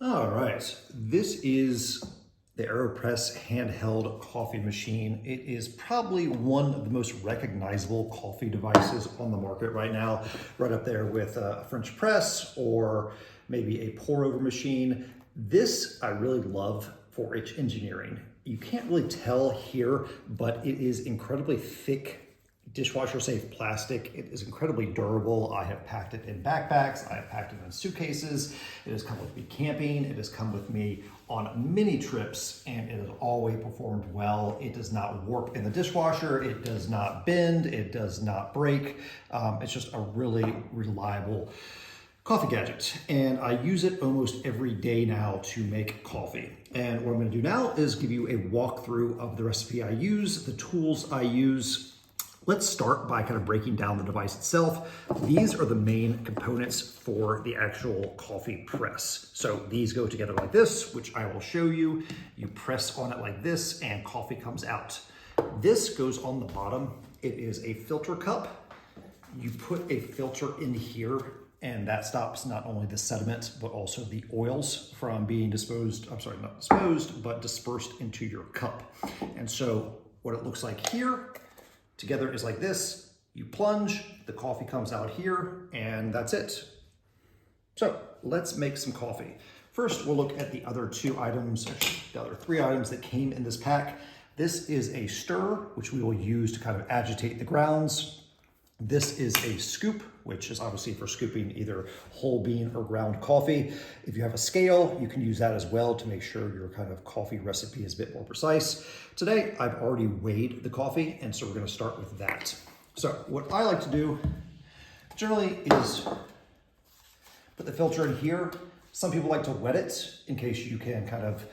All right, this is the Aeropress handheld coffee machine. It is probably one of the most recognizable coffee devices on the market right now, right up there with a French press or maybe a pour over machine. This I really love for its engineering. You can't really tell here, but it is incredibly thick, dishwasher safe plastic. It is incredibly durable. I have packed it in backpacks. I have packed it in suitcases. It has come with me camping. It has come with me on many trips, and it has always performed well. It does not warp in the dishwasher. It does not bend. It does not break. It's just a really reliable coffee gadget, and I use it almost every day now to make coffee. And what I'm going to do now is give you a walkthrough of the recipe I use, the tools I use. Let's start by kind of breaking down the device itself. These are the main components for the actual coffee press. So these go together like this, which I will show you. You press on it like this and coffee comes out. This goes on the bottom. It is a filter cup. You put a filter in here and that stops not only the sediment, but also the oils from being dispersed into your cup. And so what it looks like here, together is like this. You plunge, the coffee comes out here, and that's it. So let's make some coffee. First, we'll look at the other two items, actually the other three items that came in this pack. This is a stirrer, which we will use to kind of agitate the grounds. This is a scoop, which is obviously for scooping either whole bean or ground coffee. If you have a scale, you can use that as well to make sure your kind of coffee recipe is a bit more precise. Today, I've already weighed the coffee, and so we're gonna start with that. So what I like to do generally is put the filter in here. Some people like to wet it in case you can kind of,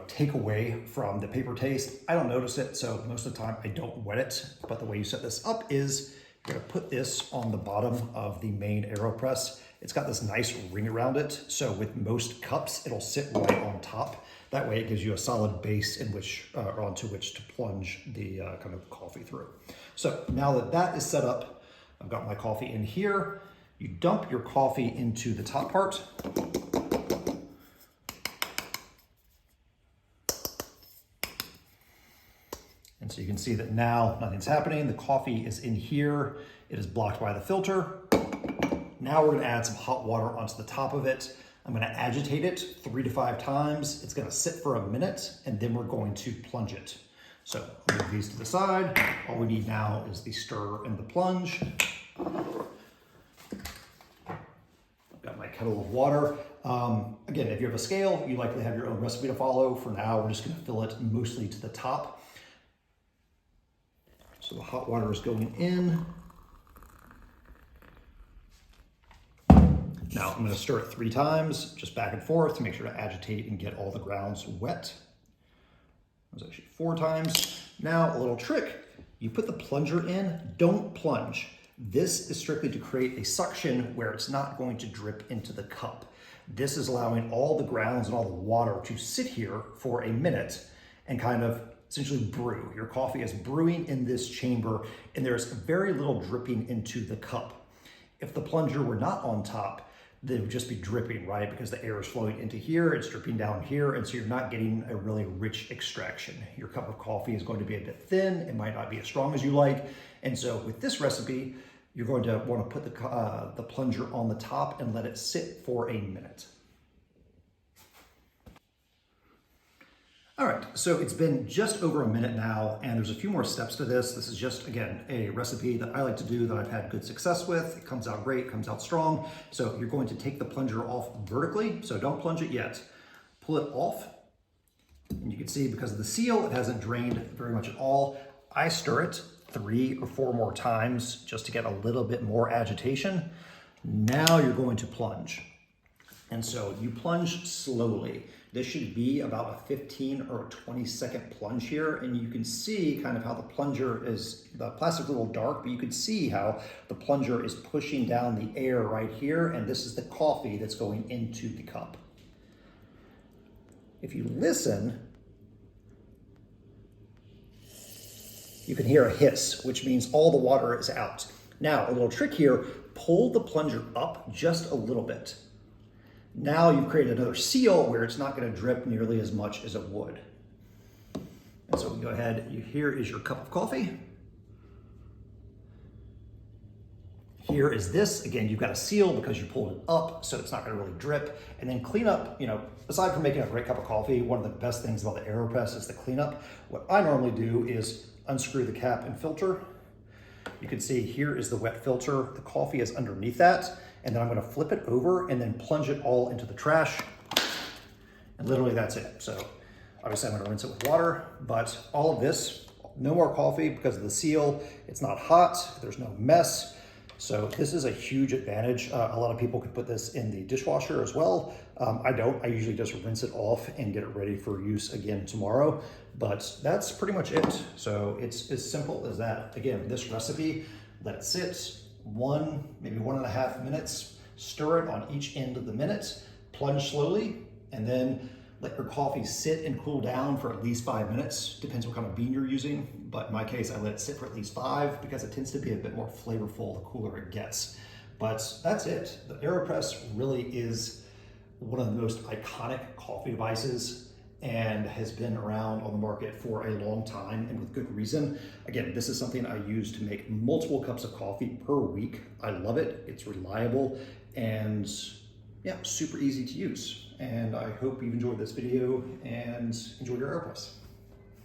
take away from the paper taste. I don't notice it, so most of the time I don't wet it, but the way you set this up is you're gonna put this on the bottom of the main Aeropress. It's got this nice ring around it, so with most cups, it'll sit right on top. That way it gives you a solid base in which, or onto which to plunge the kind of coffee through. So now that that is set up, I've got my coffee in here. You dump your coffee into the top part. And so you can see that now nothing's happening. The coffee is in here. It is blocked by the filter. Now we're gonna add some hot water onto the top of it. I'm gonna agitate it 3 to 5 times. It's gonna sit for a minute, and then we're going to plunge it. So I'll move these to the side. All we need now is the stir and the plunge. I've got my kettle of water. Again, if you have a scale, you likely have your own recipe to follow. For now, we're just gonna fill it mostly to the top. So the hot water is going in. Now I'm going to stir it 3 times, just back and forth to make sure to agitate and get all the grounds wet. That was actually 4 times. Now a little trick, you put the plunger in, don't plunge. This is strictly to create a suction where it's not going to drip into the cup. This is allowing all the grounds and all the water to sit here for a minute and kind of essentially brew. Your coffee is brewing in this chamber, and there's very little dripping into the cup. If the plunger were not on top, then it would just be dripping, right? Because the air is flowing into here, it's dripping down here, and so you're not getting a really rich extraction. Your cup of coffee is going to be a bit thin. It might not be as strong as you like. And so with this recipe, you're going to want to put the plunger on the top and let it sit for a minute. All right, so it's been just over a minute now, and there's a few more steps to this. This is just, again, a recipe that I like to do that I've had good success with. It comes out great, comes out strong. So you're going to take the plunger off vertically, so don't plunge it yet. Pull it off, and you can see because of the seal, it hasn't drained very much at all. I stir it 3 or 4 more times just to get a little bit more agitation. Now you're going to plunge. And so you plunge slowly. This should be about a 15 or 20-second plunge here. And you can see kind of how the plunger is, the plastic's a little dark, but you can see how the plunger is pushing down the air right here. And this is the coffee that's going into the cup. If you listen, you can hear a hiss, which means all the water is out. Now, a little trick here, pull the plunger up just a little bit. Now you've created another seal where it's not going to drip nearly as much as it would. And so we go ahead, here is your cup of coffee. Here is this. Again, you've got a seal because you pulled it up, so it's not going to really drip. And then cleanup, aside from making a great cup of coffee, one of the best things about the Aeropress is the cleanup. What I normally do is unscrew the cap and filter. You can see here is the wet filter. The coffee is underneath that. And then I'm going to flip it over and then plunge it all into the trash. And literally that's it. So obviously I'm going to rinse it with water, but all of this, no more coffee because of the seal. It's not hot. There's no mess. So this is a huge advantage. A lot of people can put this in the dishwasher as well. I don't. I usually just rinse it off and get it ready for use again tomorrow. But that's pretty much it. So it's as simple as that. Again, this recipe, let it sit maybe 1.5 minutes, stir it on each end of the minute, plunge slowly, and then let your coffee sit and cool down for at least 5 minutes. Depends what kind of bean you're using, but in my case, I let it sit for at least 5 because it tends to be a bit more flavorful the cooler it gets. But that's it. The Aeropress really is one of the most iconic coffee devices and has been around on the market for a long time and with good reason. Again, this is something I use to make multiple cups of coffee per week. I love it. It's reliable and yeah, super easy to use. And I hope you've enjoyed this video and enjoy your Aeropress.